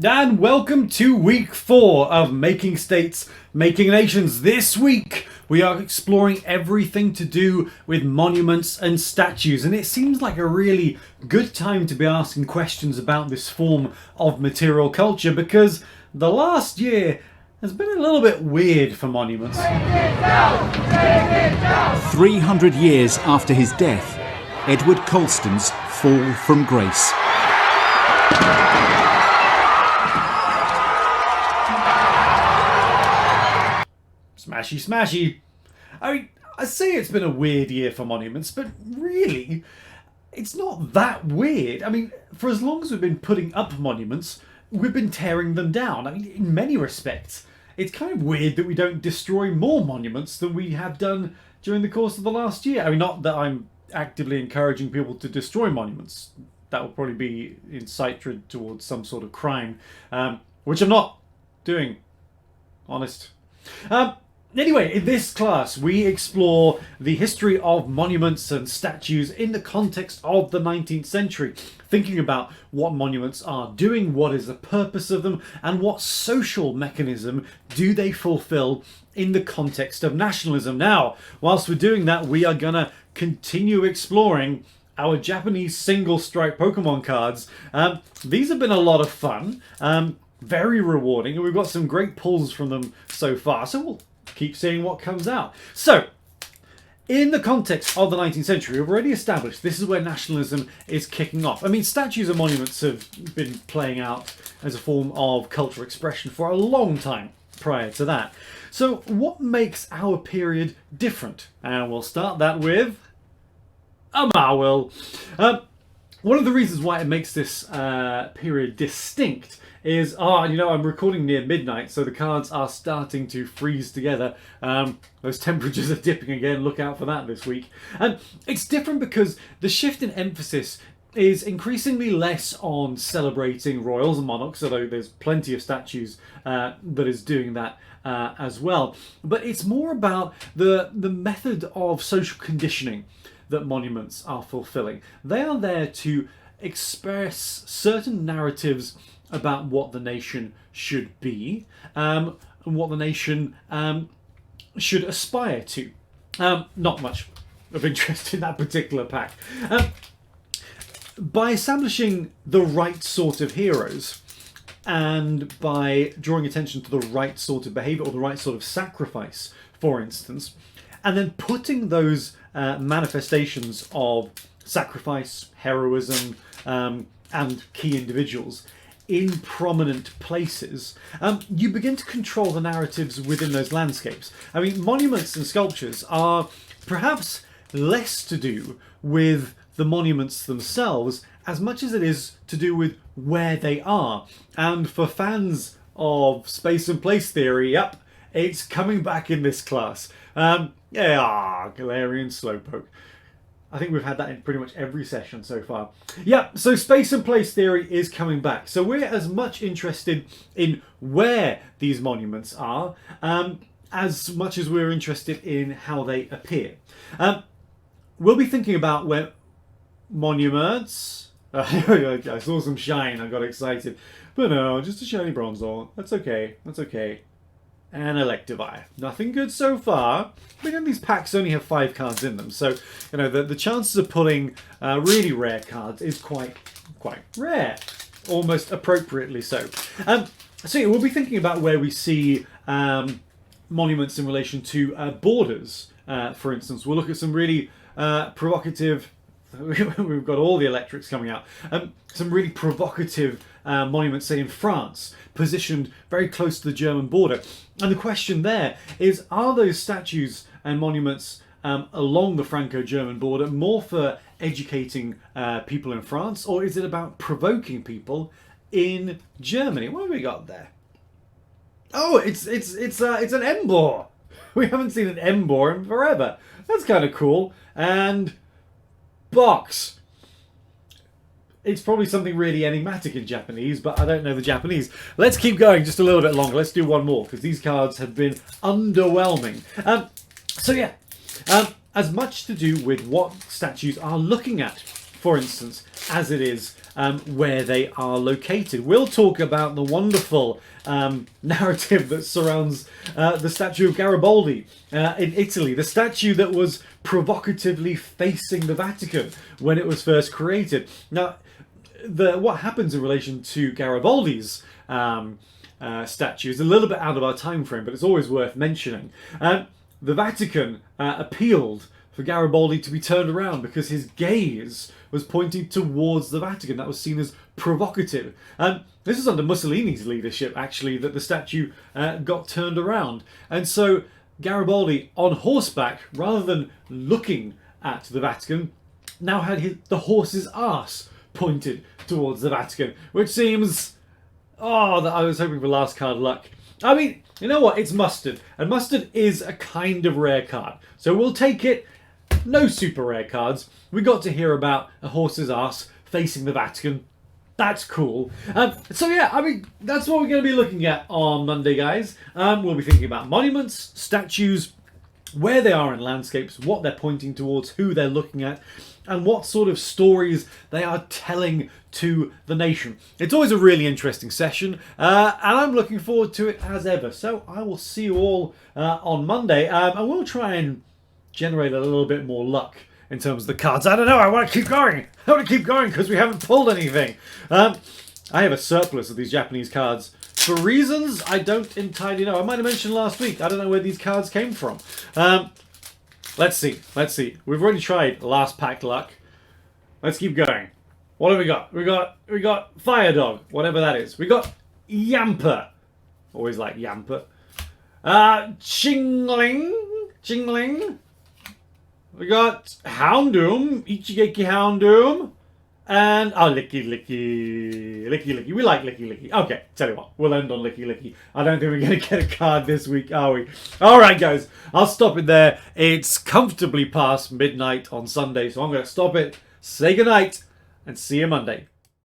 And welcome to week 4 of Making States, Making Nations. This week we are exploring everything to do with monuments and statues, and it seems like a really good time to be asking questions about this form of material culture because the last year has been a little bit weird for monuments. 300 years after his death, Edward Colston's fall from grace. Smashy, smashy. I mean, I say it's been a weird year for monuments, but really, it's not that weird. I mean, for as long as we've been putting up monuments, we've been tearing them down. I mean, in many respects, it's kind of weird that we don't destroy more monuments than we have done during the course of the last year. I mean, not that I'm actively encouraging people to destroy monuments. That will probably be incited towards some sort of crime, which I'm not doing, honest. Anyway, in this class, we explore the history of monuments and statues in the context of the 19th century, thinking about what monuments are doing, what is the purpose of them, and what social mechanism do they fulfill in the context of nationalism. Now, whilst we're doing that, we are going to continue exploring our Japanese single-strike Pokemon cards. These have been a lot of fun, very rewarding, and we've got some great pulls from them so far, so we'll keep seeing what comes out. So, in the context of the 19th century, we've already established this is where nationalism is kicking off. I mean, statues and monuments have been playing out as a form of cultural expression for a long time prior to that. So, what makes our period different? And we'll start that with a Marvel. One of the reasons why it makes this period distinct is, I'm recording near midnight, so the cards are starting to freeze together. Those temperatures are dipping again. Look out for that this week. And it's different because the shift in emphasis is increasingly less on celebrating royals and monarchs, although there's plenty of statues that is doing that as well. But it's more about the method of social conditioning that monuments are fulfilling. They are there to express certain narratives about what the nation should be and what the nation should aspire to. Not much of interest in that particular pack. By establishing the right sort of heroes and by drawing attention to the right sort of behaviour or the right sort of sacrifice, for instance, and then putting those manifestations of sacrifice, heroism, and key individuals in prominent places, you begin to control the narratives within those landscapes. I mean, monuments and sculptures are perhaps less to do with the monuments themselves as much as it is to do with where they are. And for fans of space and place theory, yep, it's coming back in this class. Galarian Slowpoke. I think we've had that in pretty much every session so far. Yeah, so space and place theory is coming back. So we're as much interested in where these monuments are as much as we're interested in how they appear. We'll be thinking about where monuments... I saw some shine, I got excited. But no, just a shiny Bronzor. That's okay, that's okay. And Electivire. Nothing good so far. But again, these packs only have 5 cards in them, so the chances of pulling really rare cards is quite rare, almost appropriately so. So yeah, we'll be thinking about where we see monuments in relation to borders. For instance, we'll look at some really provocative. We've got all the electrics coming out. Some really provocative monuments, say in France, positioned very close to the German border. And the question there is, are those statues and monuments along the Franco-German border more for educating people in France, or is it about provoking people in Germany? What have we got there? Oh, it's an Embor. We haven't seen an Embor in forever. That's kind of cool. And box. It's probably something really enigmatic in Japanese, but I don't know the Japanese. Let's keep going just a little bit longer. Let's do one more, because these cards have been underwhelming. So yeah, as much to do with what statues are looking at. For instance, as it is where they are located. We'll talk about the wonderful narrative that surrounds the statue of Garibaldi in Italy, the statue that was provocatively facing the Vatican when it was first created. Now, what happens in relation to Garibaldi's statue is a little bit out of our time frame, but it's always worth mentioning. The Vatican appealed for Garibaldi to be turned around because his gaze was pointing towards the Vatican. That was seen as provocative. This is under Mussolini's leadership, actually, that the statue got turned around. And so Garibaldi, on horseback, rather than looking at the Vatican, now had the horse's arse pointed towards the Vatican, which seems... Oh, that I was hoping for last card luck. I mean, you know what? It's mustard. And mustard is a kind of rare card. So we'll take it. No super rare cards. We got to hear about a horse's arse facing the Vatican. That's cool. So yeah, I mean, that's what we're going to be looking at on Monday, guys. We'll be thinking about monuments, statues, where they are in landscapes, what they're pointing towards, who they're looking at, and what sort of stories they are telling to the nation. It's always a really interesting session, and I'm looking forward to it as ever. So I will see you all on Monday, and we'll try and generate a little bit more luck in terms of the cards. I don't know, I want to keep going. I want to keep going because we haven't pulled anything. I have a surplus of these Japanese cards for reasons I don't entirely know. I might have mentioned last week. I don't know where these cards came from. Let's see. We've already tried last pack luck. Let's keep going. What have we got? We got Fire Dog, whatever that is. We got Yamper. Always like Yamper. Chingling. We got Houndoom, Ichigeki Houndoom. And, Licky. We like Licky. Okay, tell you what, we'll end on Licky. I don't think we're going to get a card this week, are we? Alright, guys, I'll stop it there. It's comfortably past midnight on Sunday, so I'm going to stop it, say goodnight, and see you Monday.